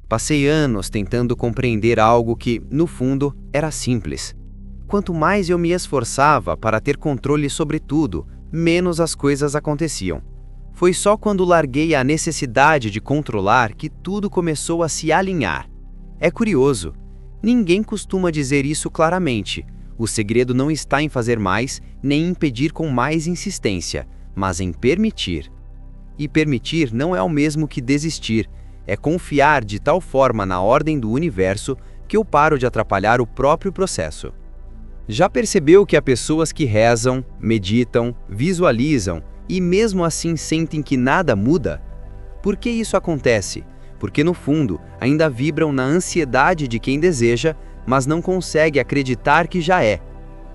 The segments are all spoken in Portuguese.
Passei anos tentando compreender algo que, no fundo, era simples. Quanto mais eu me esforçava para ter controle sobre tudo, menos as coisas aconteciam. Foi só quando larguei a necessidade de controlar que tudo começou a se alinhar. É curioso. Ninguém costuma dizer isso claramente. O segredo não está em fazer mais, nem em pedir com mais insistência, mas em permitir. E permitir não é o mesmo que desistir. É confiar de tal forma na ordem do universo que eu paro de atrapalhar o próprio processo. Já percebeu que há pessoas que rezam, meditam, visualizam e mesmo assim sentem que nada muda? Por que isso acontece? Porque no fundo ainda vibram na ansiedade de quem deseja, mas não consegue acreditar que já é.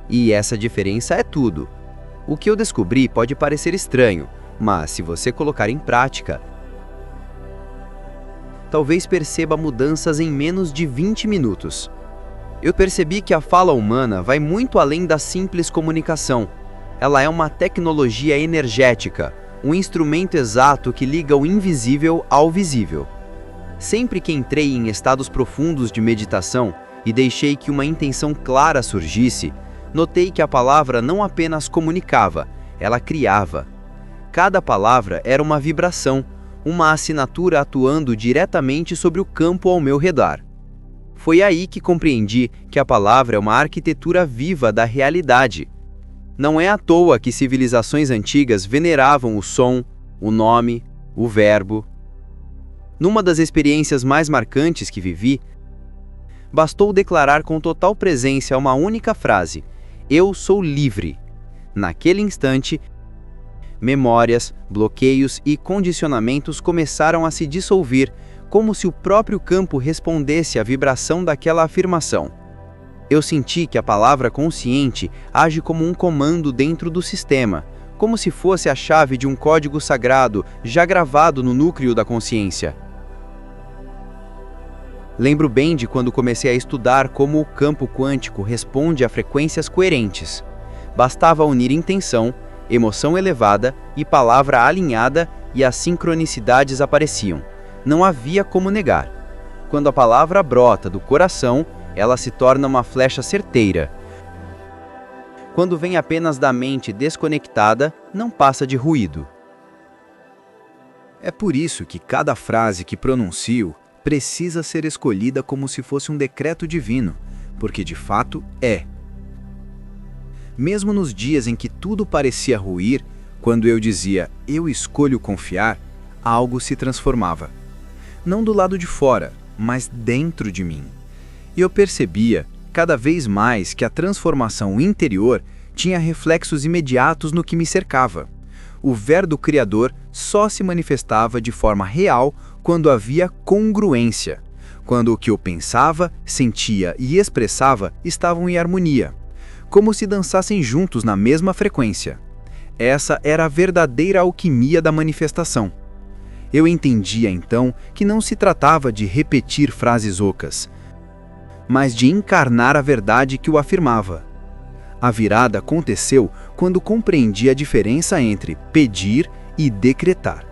E essa diferença é tudo. O que eu descobri pode parecer estranho, mas se você colocar em prática, talvez perceba mudanças em menos de 20 minutos. Eu percebi que a fala humana vai muito além da simples comunicação. Ela é uma tecnologia energética, um instrumento exato que liga o invisível ao visível. Sempre que entrei em estados profundos de meditação e deixei que uma intenção clara surgisse, notei que a palavra não apenas comunicava, ela criava. Cada palavra era uma vibração, uma assinatura atuando diretamente sobre o campo ao meu redor. Foi aí que compreendi que a palavra é uma arquitetura viva da realidade. Não é à toa que civilizações antigas veneravam o som, o nome, o verbo. Numa das experiências mais marcantes que vivi, bastou declarar com total presença uma única frase: "Eu sou livre". Naquele instante, memórias, bloqueios e condicionamentos começaram a se dissolver, como se o próprio campo respondesse à vibração daquela afirmação. Eu senti que a palavra consciente age como um comando dentro do sistema, como se fosse a chave de um código sagrado já gravado no núcleo da consciência. Lembro bem de quando comecei a estudar como o campo quântico responde a frequências coerentes. Bastava unir intenção, emoção elevada e palavra alinhada e as sincronicidades apareciam. Não havia como negar. Quando a palavra brota do coração, ela se torna uma flecha certeira. Quando vem apenas da mente desconectada, não passa de ruído. É por isso que cada frase que pronuncio precisa ser escolhida como se fosse um decreto divino, porque de fato é. Mesmo nos dias em que tudo parecia ruir, quando eu dizia "eu escolho confiar", algo se transformava. Não do lado de fora, mas dentro de mim. E eu percebia, cada vez mais, que a transformação interior tinha reflexos imediatos no que me cercava. O verbo criador só se manifestava de forma real quando havia congruência, quando o que eu pensava, sentia e expressava estavam em harmonia, como se dançassem juntos na mesma frequência. Essa era a verdadeira alquimia da manifestação. Eu entendia então que não se tratava de repetir frases ocas, mas de encarnar a verdade que o afirmava. A virada aconteceu quando compreendi a diferença entre pedir e decretar.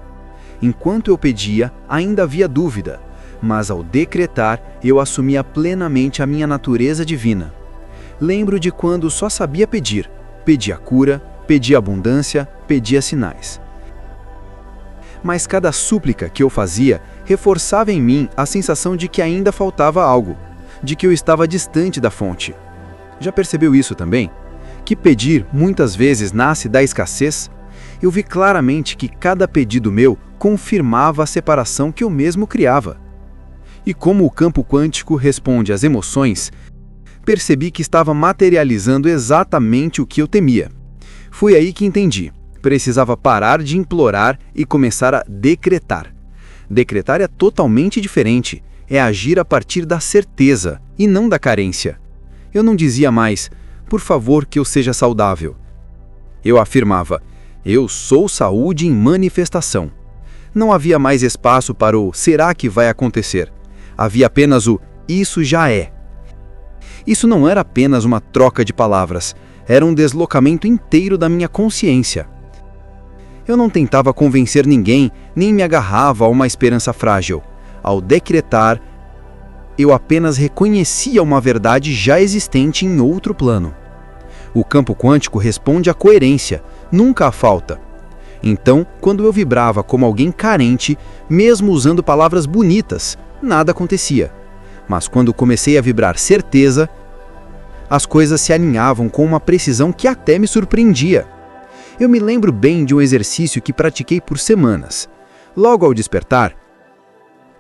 Enquanto eu pedia, ainda havia dúvida, mas ao decretar, eu assumia plenamente a minha natureza divina. Lembro de quando só sabia pedir. Pedia cura, pedia abundância, pedia sinais. Mas cada súplica que eu fazia reforçava em mim a sensação de que ainda faltava algo, de que eu estava distante da fonte. Já percebeu isso também? Que pedir muitas vezes nasce da escassez? Eu vi claramente que cada pedido meu confirmava a separação que eu mesmo criava. E como o campo quântico responde às emoções, percebi que estava materializando exatamente o que eu temia. Foi aí que entendi. Precisava parar de implorar e começar a decretar. Decretar é totalmente diferente. É agir a partir da certeza e não da carência. Eu não dizia mais, por favor que eu seja saudável. Eu afirmava, eu sou saúde em manifestação. Não havia mais espaço para o será que vai acontecer. Havia apenas o isso já é. Isso não era apenas uma troca de palavras, era um deslocamento inteiro da minha consciência. Eu não tentava convencer ninguém, nem me agarrava a uma esperança frágil. Ao decretar, Eu apenas reconhecia uma verdade já existente em outro plano. O campo quântico responde à coerência, nunca à falta. Então, quando eu vibrava como alguém carente, mesmo usando palavras bonitas, nada acontecia. Mas quando comecei a vibrar certeza, as coisas se alinhavam com uma precisão que até me surpreendia. Eu me lembro bem de um exercício que pratiquei por semanas. Logo ao despertar,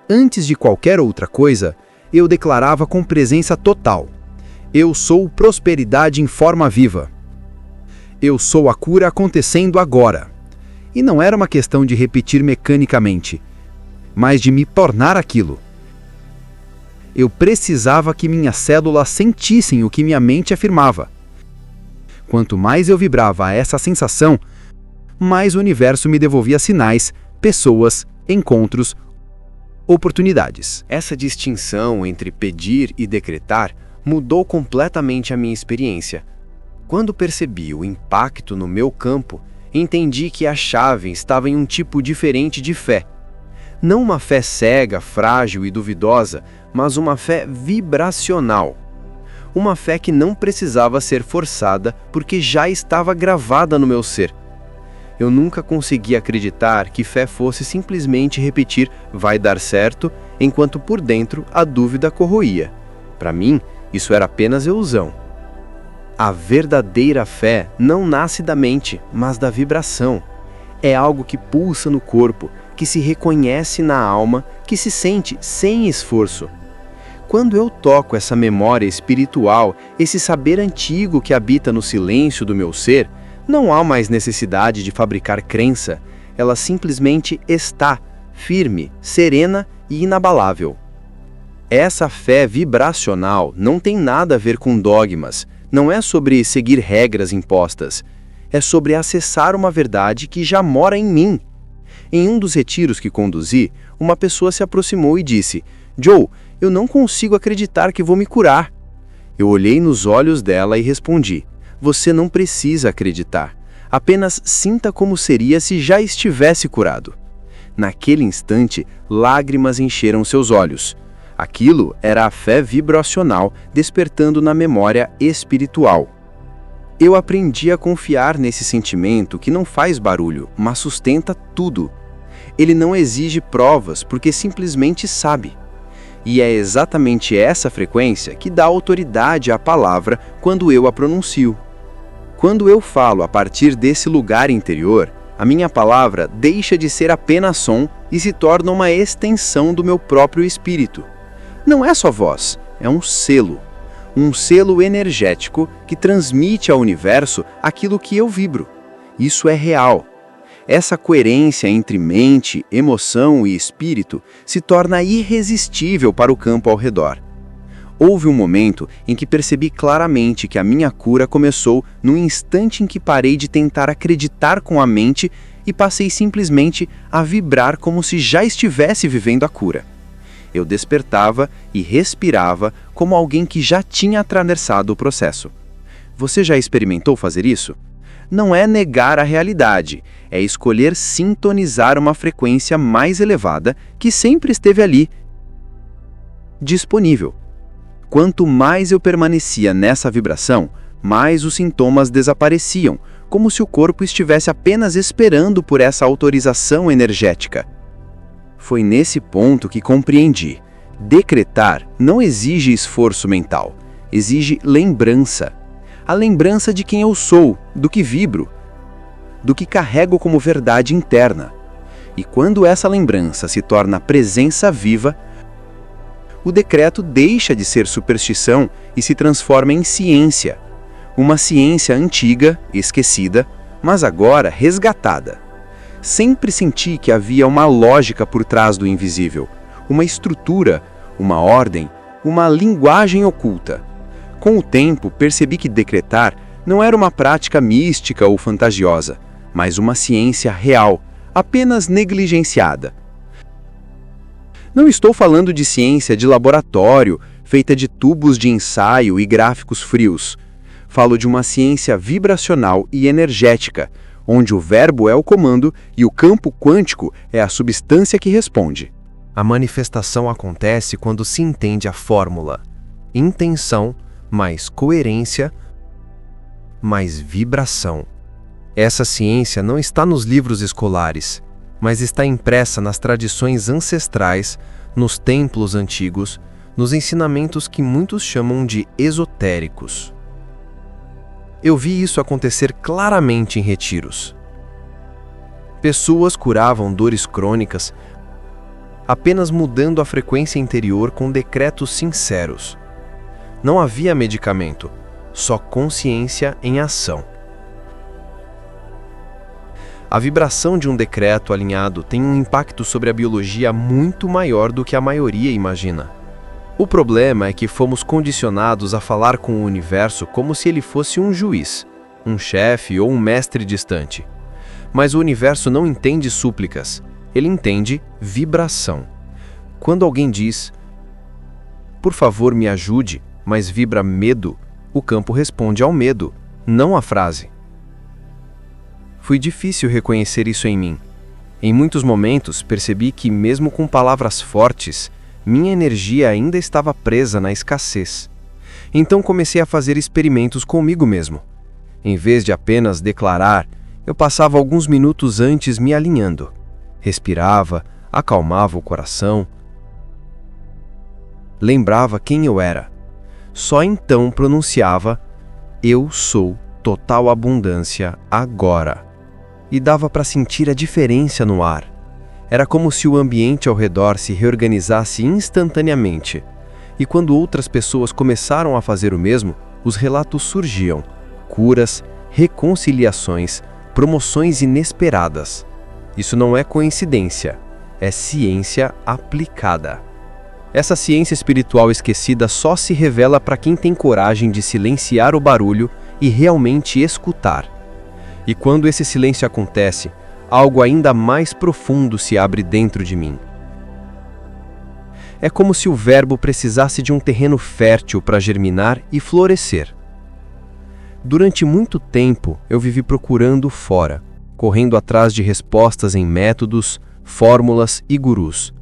antes de qualquer outra coisa, eu declarava com presença total: eu sou prosperidade em forma viva. Eu sou a cura acontecendo agora. E não era uma questão de repetir mecanicamente, mas de me tornar aquilo. Eu precisava que minhas células sentissem o que minha mente afirmava. Quanto mais eu vibrava essa sensação, mais o universo me devolvia sinais, pessoas, encontros, oportunidades. Essa distinção entre pedir e decretar mudou completamente a minha experiência. Quando percebi o impacto no meu campo, entendi que a chave estava em um tipo diferente de fé. Não uma fé cega, frágil e duvidosa, mas uma fé vibracional. Uma fé que não precisava ser forçada porque já estava gravada no meu ser. Eu nunca consegui acreditar que fé fosse simplesmente repetir "vai dar certo", enquanto por dentro a dúvida corroía. Para mim, isso era apenas ilusão. A verdadeira fé não nasce da mente, mas da vibração. É algo que pulsa no corpo, que se reconhece na alma, que se sente sem esforço. Quando eu toco essa memória espiritual, esse saber antigo que habita no silêncio do meu ser, não há mais necessidade de fabricar crença. Ela simplesmente está, firme, serena e inabalável. Essa fé vibracional não tem nada a ver com dogmas. Não é sobre seguir regras impostas. É sobre acessar uma verdade que já mora em mim. Em um dos retiros que conduzi, uma pessoa se aproximou e disse: "Joe, eu não consigo acreditar que vou me curar." Eu olhei nos olhos dela e respondi: "Você não precisa acreditar. Apenas sinta como seria se já estivesse curado." Naquele instante, lágrimas encheram seus olhos. Aquilo era a fé vibracional despertando na memória espiritual. Eu aprendi a confiar nesse sentimento que não faz barulho, mas sustenta tudo. Ele não exige provas porque simplesmente sabe. E é exatamente essa frequência que dá autoridade à palavra quando eu a pronuncio. Quando eu falo a partir desse lugar interior, a minha palavra deixa de ser apenas som e se torna uma extensão do meu próprio espírito. Não é só voz, é um selo energético que transmite ao universo aquilo que eu vibro. Isso é real. Essa coerência entre mente, emoção e espírito se torna irresistível para o campo ao redor. Houve um momento em que percebi claramente que a minha cura começou no instante em que parei de tentar acreditar com a mente e passei simplesmente a vibrar como se já estivesse vivendo a cura. Eu despertava e respirava como alguém que já tinha atravessado o processo. Você já experimentou fazer isso? Não é negar a realidade, é escolher sintonizar uma frequência mais elevada que sempre esteve ali, disponível. Quanto mais eu permanecia nessa vibração, mais os sintomas desapareciam, como se o corpo estivesse apenas esperando por essa autorização energética. Foi nesse ponto que compreendi. Decretar não exige esforço mental, exige lembrança. A lembrança de quem eu sou, do que vibro, do que carrego como verdade interna. E quando essa lembrança se torna presença viva, o decreto deixa de ser superstição e se transforma em ciência. Uma ciência antiga, esquecida, mas agora resgatada. Sempre senti que havia uma lógica por trás do invisível, uma estrutura, uma ordem, uma linguagem oculta. Com o tempo, percebi que decretar não era uma prática mística ou fantasiosa, mas uma ciência real, apenas negligenciada. Não estou falando de ciência de laboratório, feita de tubos de ensaio e gráficos frios. Falo de uma ciência vibracional e energética, onde o verbo é o comando e o campo quântico é a substância que responde. A manifestação acontece quando se entende a fórmula: intenção mais coerência mais vibração. Essa ciência não está nos livros escolares, mas está impressa nas tradições ancestrais, nos templos antigos, nos ensinamentos que muitos chamam de esotéricos. Eu vi isso acontecer claramente em retiros. Pessoas curavam dores crônicas apenas mudando a frequência interior com decretos sinceros. Não havia medicamento, só consciência em ação. A vibração de um decreto alinhado tem um impacto sobre a biologia muito maior do que a maioria imagina. O problema é que fomos condicionados a falar com o universo como se ele fosse um juiz, um chefe ou um mestre distante. Mas o universo não entende súplicas, ele entende vibração. Quando alguém diz, por favor me ajude, mas vibra medo, o campo responde ao medo, não à frase. Foi difícil reconhecer isso em mim. Em muitos momentos percebi que, mesmo com palavras fortes, minha energia ainda estava presa na escassez. Então comecei a fazer experimentos comigo mesmo. Em vez de apenas declarar, eu passava alguns minutos antes me alinhando. Respirava, acalmava o coração. Lembrava quem eu era. Só então pronunciava, eu sou total abundância agora. E dava para sentir a diferença no ar. Era como se o ambiente ao redor se reorganizasse instantaneamente. E quando outras pessoas começaram a fazer o mesmo, os relatos surgiam. Curas, reconciliações, promoções inesperadas. Isso não é coincidência, é ciência aplicada. Essa ciência espiritual esquecida só se revela para quem tem coragem de silenciar o barulho e realmente escutar. E quando esse silêncio acontece, algo ainda mais profundo se abre dentro de mim. É como se o verbo precisasse de um terreno fértil para germinar e florescer. Durante muito tempo, eu vivi procurando fora, correndo atrás de respostas em métodos, fórmulas e gurus.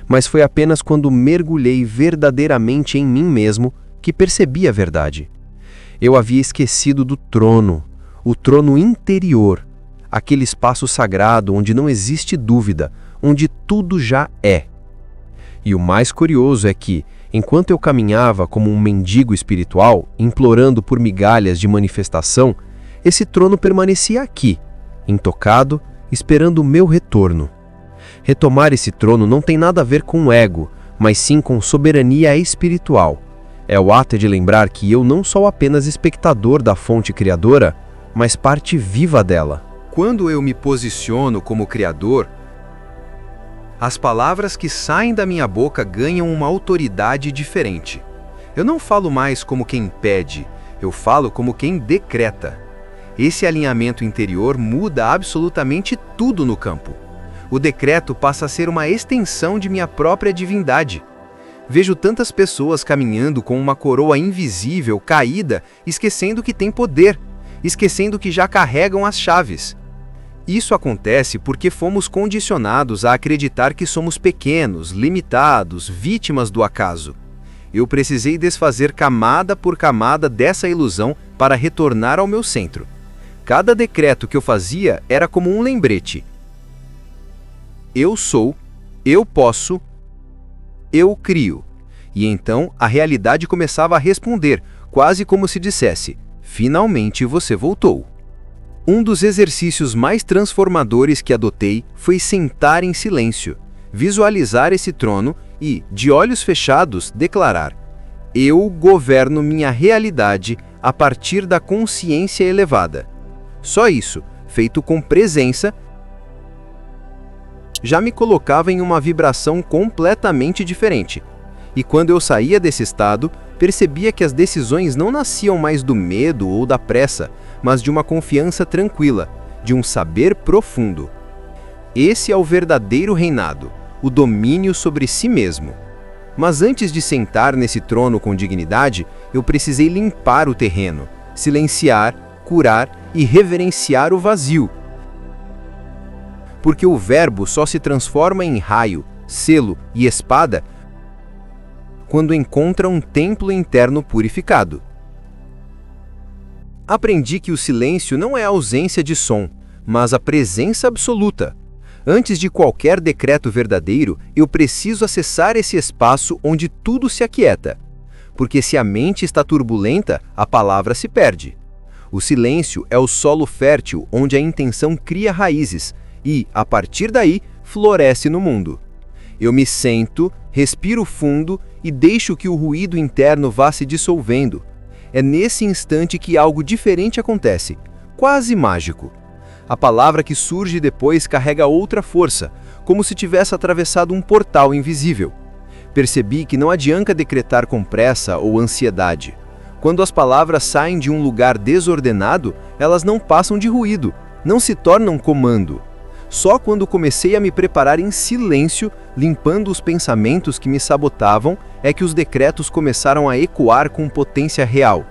Mas foi apenas quando mergulhei verdadeiramente em mim mesmo que percebi a verdade. Eu havia esquecido do trono, o trono interior, aquele espaço sagrado onde não existe dúvida, onde tudo já é. E o mais curioso é que, enquanto eu caminhava como um mendigo espiritual, implorando por migalhas de manifestação, esse trono permanecia aqui, intocado, esperando o meu retorno. Retomar esse trono não tem nada a ver com ego, mas sim com soberania espiritual. É o ato de lembrar que eu não sou apenas espectador da fonte criadora, mas parte viva dela. Quando eu me posiciono como criador, as palavras que saem da minha boca ganham uma autoridade diferente. Eu não falo mais como quem pede, eu falo como quem decreta. Esse alinhamento interior muda absolutamente tudo no campo. O decreto passa a ser uma extensão de minha própria divindade. Vejo tantas pessoas caminhando com uma coroa invisível, caída, esquecendo que têm poder, esquecendo que já carregam as chaves. Isso acontece porque fomos condicionados a acreditar que somos pequenos, limitados, vítimas do acaso. Eu precisei desfazer camada por camada dessa ilusão para retornar ao meu centro. Cada decreto que eu fazia era como um lembrete. Eu sou, eu posso, eu crio. E então a realidade começava a responder, quase como se dissesse, finalmente você voltou. Um dos exercícios mais transformadores que adotei foi sentar em silêncio, visualizar esse trono e, de olhos fechados, declarar: eu governo minha realidade a partir da consciência elevada. Só isso, feito com presença, já me colocava em uma vibração completamente diferente. E quando eu saía desse estado, percebia que as decisões não nasciam mais do medo ou da pressa, mas de uma confiança tranquila, de um saber profundo. Esse é o verdadeiro reinado, o domínio sobre si mesmo. Mas antes de sentar nesse trono com dignidade, eu precisei limpar o terreno, silenciar, curar e reverenciar o vazio. Porque o verbo só se transforma em raio, selo e espada quando encontra um templo interno purificado. Aprendi que o silêncio não é a ausência de som, mas a presença absoluta. Antes de qualquer decreto verdadeiro, eu preciso acessar esse espaço onde tudo se aquieta. Porque se a mente está turbulenta, a palavra se perde. O silêncio é o solo fértil onde a intenção cria raízes e, a partir daí, floresce no mundo. Eu me sento, respiro fundo e deixo que o ruído interno vá se dissolvendo. É nesse instante que algo diferente acontece, quase mágico. A palavra que surge depois carrega outra força, como se tivesse atravessado um portal invisível. Percebi que não adianta decretar com pressa ou ansiedade. Quando as palavras saem de um lugar desordenado, elas não passam de ruído, não se tornam comando. Só quando comecei a me preparar em silêncio, limpando os pensamentos que me sabotavam, é que os decretos começaram a ecoar com potência real.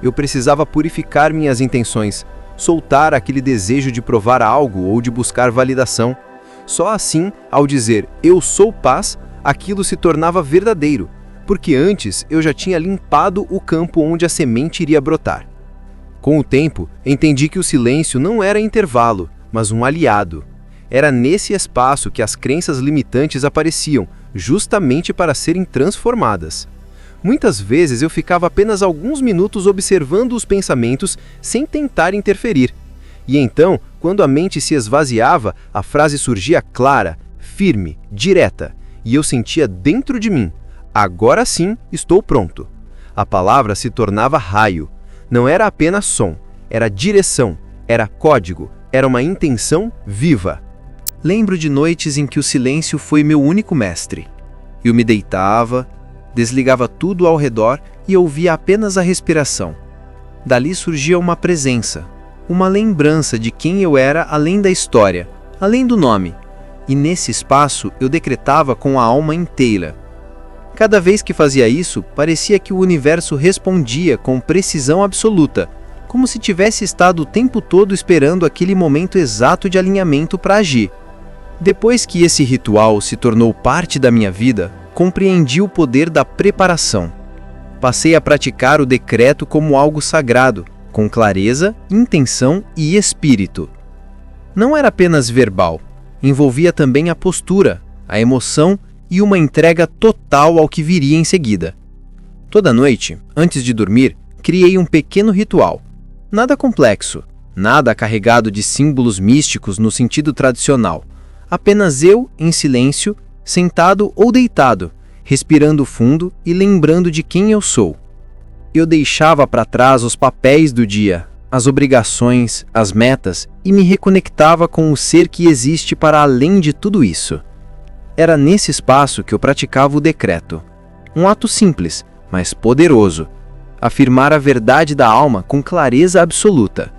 Eu precisava purificar minhas intenções, soltar aquele desejo de provar algo ou de buscar validação. Só assim, ao dizer "eu sou paz", aquilo se tornava verdadeiro, porque antes eu já tinha limpado o campo onde a semente iria brotar. Com o tempo, entendi que o silêncio não era intervalo, mas um aliado. Era nesse espaço que as crenças limitantes apareciam, justamente para serem transformadas. Muitas vezes eu ficava apenas alguns minutos observando os pensamentos sem tentar interferir. E então, quando a mente se esvaziava, a frase surgia clara, firme, direta, e eu sentia dentro de mim: agora sim estou pronto. A palavra se tornava raio. Não era apenas som, era direção, era código, era uma intenção viva. Lembro de noites em que o silêncio foi meu único mestre. Eu me deitava, desligava tudo ao redor e ouvia apenas a respiração. Dali surgia uma presença, uma lembrança de quem eu era além da história, além do nome. E nesse espaço eu decretava com a alma inteira. Cada vez que fazia isso, parecia que o universo respondia com precisão absoluta, como se tivesse estado o tempo todo esperando aquele momento exato de alinhamento para agir. Depois que esse ritual se tornou parte da minha vida, compreendi o poder da preparação. Passei a praticar o decreto como algo sagrado, com clareza, intenção e espírito. Não era apenas verbal, envolvia também a postura, a emoção e uma entrega total ao que viria em seguida. Toda noite, antes de dormir, criei um pequeno ritual. Nada complexo, nada carregado de símbolos místicos no sentido tradicional. Apenas eu, em silêncio, sentado ou deitado, respirando fundo e lembrando de quem eu sou. Eu deixava para trás os papéis do dia, as obrigações, as metas e me reconectava com o ser que existe para além de tudo isso. Era nesse espaço que eu praticava o decreto. Um ato simples, mas poderoso. Afirmar a verdade da alma com clareza absoluta.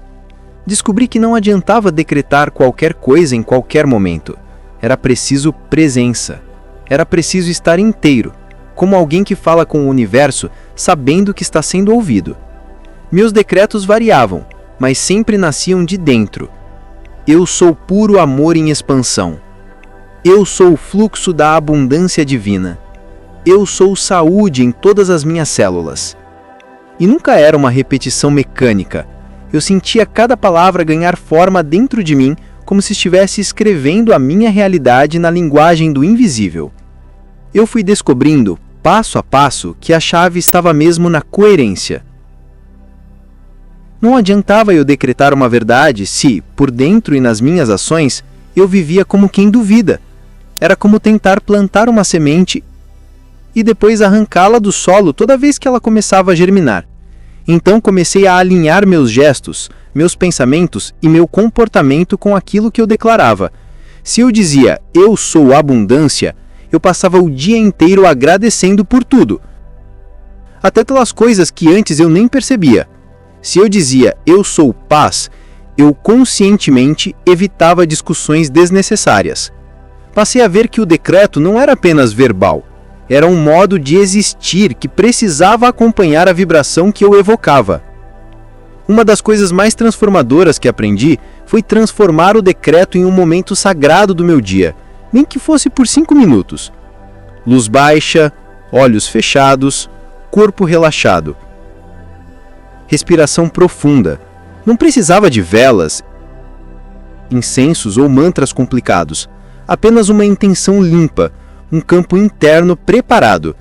Descobri que não adiantava decretar qualquer coisa em qualquer momento. Era preciso presença. Era preciso estar inteiro, como alguém que fala com o universo, sabendo que está sendo ouvido. Meus decretos variavam, mas sempre nasciam de dentro. Eu sou puro amor em expansão. Eu sou o fluxo da abundância divina. Eu sou saúde em todas as minhas células. E nunca era uma repetição mecânica. Eu sentia cada palavra ganhar forma dentro de mim, como se estivesse escrevendo a minha realidade na linguagem do invisível. Eu fui descobrindo, passo a passo, que a chave estava mesmo na coerência. Não adiantava eu decretar uma verdade se, por dentro e nas minhas ações, eu vivia como quem duvida. Era como tentar plantar uma semente e depois arrancá-la do solo toda vez que ela começava a germinar. Então comecei a alinhar meus gestos, meus pensamentos e meu comportamento com aquilo que eu declarava. Se eu dizia "eu sou abundância", eu passava o dia inteiro agradecendo por tudo, até pelas coisas que antes eu nem percebia. Se eu dizia "eu sou paz", eu conscientemente evitava discussões desnecessárias. Passei a ver que o decreto não era apenas verbal, era um modo de existir que precisava acompanhar a vibração que eu evocava. Uma das coisas mais transformadoras que aprendi foi transformar o decreto em um momento sagrado do meu dia. nem que fosse por 5 minutos. Luz baixa, olhos fechados, corpo relaxado. Respiração profunda. Não precisava de velas, incensos ou mantras complicados. Apenas uma intenção limpa, um campo interno preparado.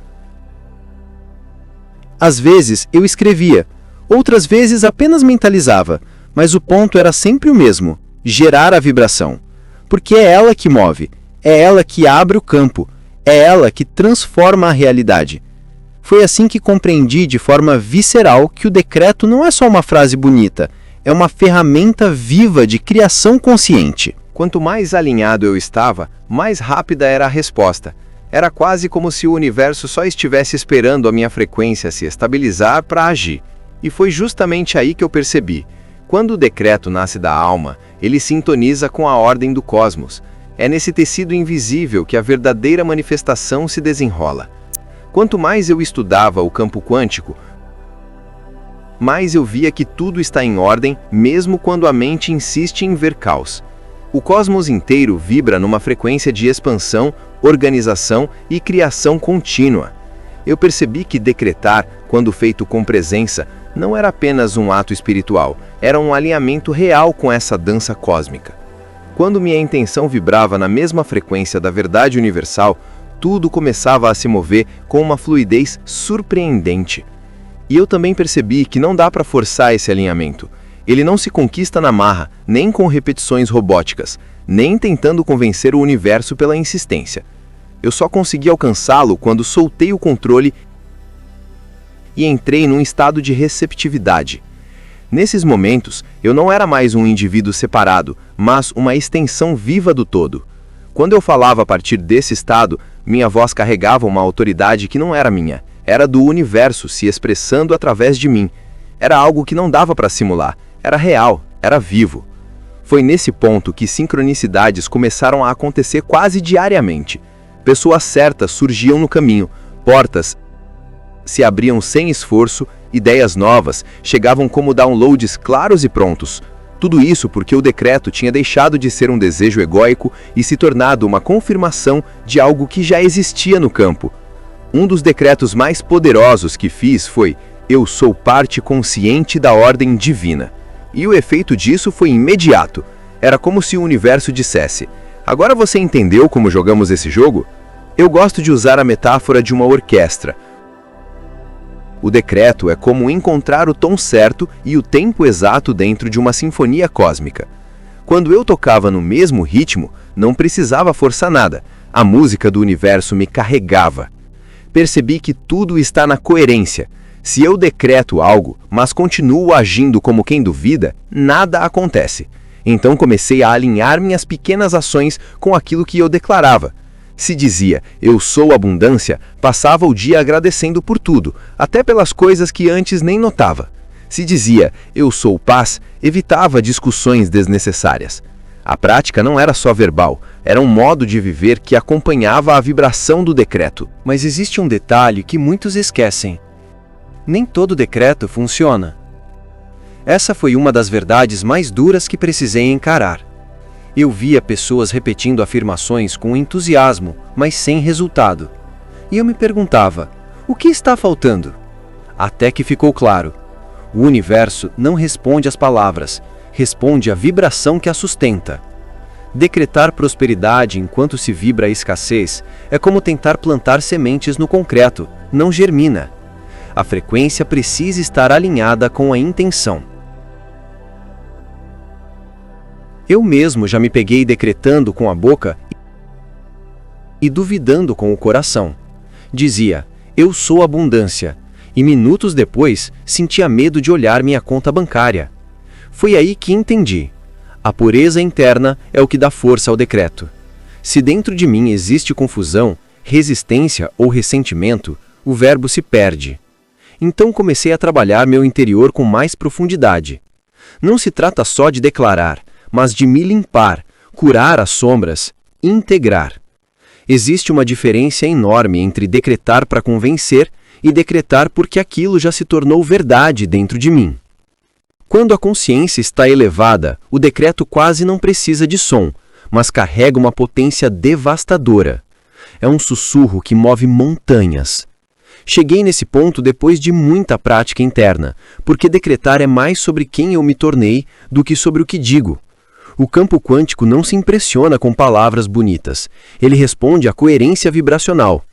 Às vezes eu escrevia, outras vezes apenas mentalizava, mas o ponto era sempre o mesmo: gerar a vibração. Porque é ela que move, é ela que abre o campo, é ela que transforma a realidade. Foi assim que compreendi de forma visceral que o decreto não é só uma frase bonita, é uma ferramenta viva de criação consciente. Quanto mais alinhado eu estava, mais rápida era a resposta. Era quase como se o universo só estivesse esperando a minha frequência se estabilizar para agir. E foi justamente aí que eu percebi. Quando o decreto nasce da alma, ele sintoniza com a ordem do cosmos. É nesse tecido invisível que a verdadeira manifestação se desenrola. Quanto mais eu estudava o campo quântico, mais eu via que tudo está em ordem, mesmo quando a mente insiste em ver caos. O cosmos inteiro vibra numa frequência de expansão, organização e criação contínua. Eu percebi que decretar, quando feito com presença, não era apenas um ato espiritual, era um alinhamento real com essa dança cósmica. Quando minha intenção vibrava na mesma frequência da verdade universal, tudo começava a se mover com uma fluidez surpreendente. E eu também percebi que não dá para forçar esse alinhamento. Ele não se conquista na marra, nem com repetições robóticas, nem tentando convencer o universo pela insistência. Eu só consegui alcançá-lo quando soltei o controle e entrei num estado de receptividade. Nesses momentos, eu não era mais um indivíduo separado, mas uma extensão viva do todo. Quando eu falava a partir desse estado, minha voz carregava uma autoridade que não era minha, era do universo se expressando através de mim. Era algo que não dava para simular, era real, era vivo. Foi nesse ponto que sincronicidades começaram a acontecer quase diariamente. Pessoas certas surgiam no caminho, portas se abriam sem esforço, ideias novas chegavam como downloads claros e prontos. Tudo isso porque o decreto tinha deixado de ser um desejo egóico e se tornado uma confirmação de algo que já existia no campo. Um dos decretos mais poderosos que fiz foi: eu sou parte consciente da ordem divina. E o efeito disso foi imediato. Era como se o universo dissesse: agora você entendeu como jogamos esse jogo? Eu gosto de usar a metáfora de uma orquestra. O decreto é como encontrar o tom certo e o tempo exato dentro de uma sinfonia cósmica. Quando eu tocava no mesmo ritmo, não precisava forçar nada. A música do universo me carregava. Percebi que tudo está na coerência. Se eu decreto algo, mas continuo agindo como quem duvida, nada acontece. Então comecei a alinhar minhas pequenas ações com aquilo que eu declarava. Se dizia, eu sou abundância, passava o dia agradecendo por tudo, até pelas coisas que antes nem notava. Se dizia, eu sou paz, evitava discussões desnecessárias. A prática não era só verbal, era um modo de viver que acompanhava a vibração do decreto. Mas existe um detalhe que muitos esquecem. Nem todo decreto funciona. Essa foi uma das verdades mais duras que precisei encarar. Eu via pessoas repetindo afirmações com entusiasmo, mas sem resultado. E eu me perguntava, o que está faltando? Até que ficou claro. O universo não responde às palavras, responde à vibração que a sustenta. Decretar prosperidade enquanto se vibra a escassez é como tentar plantar sementes no concreto, não germina. A frequência precisa estar alinhada com a intenção. Eu mesmo já me peguei decretando com a boca e duvidando com o coração. Dizia, eu sou abundância, e minutos depois sentia medo de olhar minha conta bancária. Foi aí que entendi. A pureza interna é o que dá força ao decreto. Se dentro de mim existe confusão, resistência ou ressentimento, o verbo se perde. Então comecei a trabalhar meu interior com mais profundidade. Não se trata só de declarar, mas de me limpar, curar as sombras, integrar. Existe uma diferença enorme entre decretar para convencer e decretar porque aquilo já se tornou verdade dentro de mim. Quando a consciência está elevada, o decreto quase não precisa de som, mas carrega uma potência devastadora. É um sussurro que move montanhas. Cheguei nesse ponto depois de muita prática interna, porque decretar é mais sobre quem eu me tornei do que sobre o que digo. O campo quântico não se impressiona com palavras bonitas, ele responde à coerência vibracional.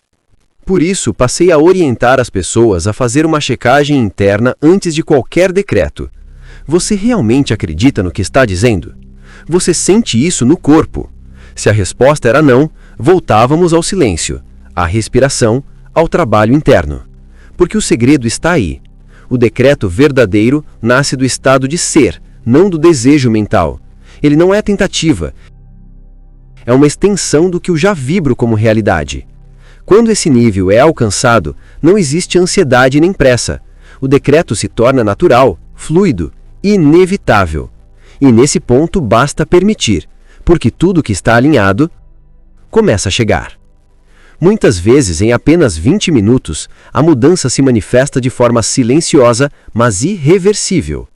Por isso, passei a orientar as pessoas a fazer uma checagem interna antes de qualquer decreto. Você realmente acredita no que está dizendo? Você sente isso no corpo? Se a resposta era não, voltávamos ao silêncio, à respiração, ao trabalho interno. Porque o segredo está aí. O decreto verdadeiro nasce do estado de ser, não do desejo mental. Ele não é tentativa. É uma extensão do que eu já vibro como realidade. Quando esse nível é alcançado, não existe ansiedade nem pressa. O decreto se torna natural, fluido, inevitável. E nesse ponto basta permitir, porque tudo que está alinhado começa a chegar. Muitas vezes, em apenas 20 minutos, a mudança se manifesta de forma silenciosa, mas irreversível.